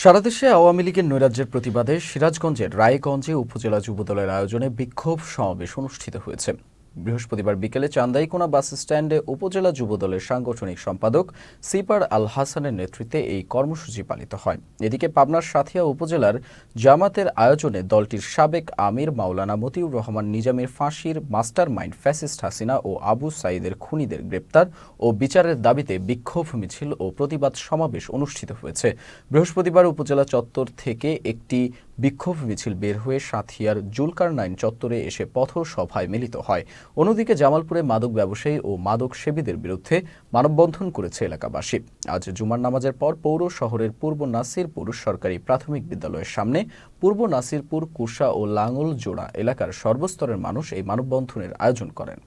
সারা দেশে আওয়ামী লীগের নৈরাজ্যের প্রতিবাদে সিরাজগঞ্জের রায়গঞ্জে উপজেলা যুবদলের আয়োজনে বিক্ষোভ সমাবেশ অনুষ্ঠিত হয়েছে। বৃহস্পতিবার বিকেলে চান্দাইকোনা বাস স্ট্যান্ডে উপজেলা যুবদলের সাংগঠনিক সম্পাদক সিপার আল হাসানের নেতৃত্বে এই কর্মসূচি পালিত হয়। এদিকে পাবনার সাঁথিয়া উপজেলার জামাতের আয়োজনে দলটির সাবেক আমির মাওলানা মতিউর রহমান নিজামের ফাঁসির মাস্টার মাইন্ড ফ্যাসিস্ট হাসিনা ও আবু সাঈদের খুনিদের গ্রেপ্তার ও বিচারের দাবিতে বিক্ষোভ মিছিল ও প্রতিবাদ সমাবেশ অনুষ্ঠিত হয়েছে। বৃহস্পতিবার উপজেলা চত্বর থেকে একটি বিক্ষোভ মিছিল বের হয়ে সাঁথিয়ার জুলকারনাইন চত্বরে এসে পথসভায় মিলিত হয়। অন্যদিকে জামালপুরে মাদক ব্যবসায়ী ও মাদক সেবীদের বিরুদ্ধে মানববন্ধন করেছে এলাকাবাসী। আজ জুমার নামাজের পর পৌর শহরের পূর্ব নাসিরপুর সরকারি প্রাথমিক বিদ্যালয়ের সামনে পূর্ব নাসিরপুর, কুরসা ও লাঙ্গলজোড়া এলাকার সর্বস্তরের মানুষ এই মানববন্ধনের আয়োজন করেন।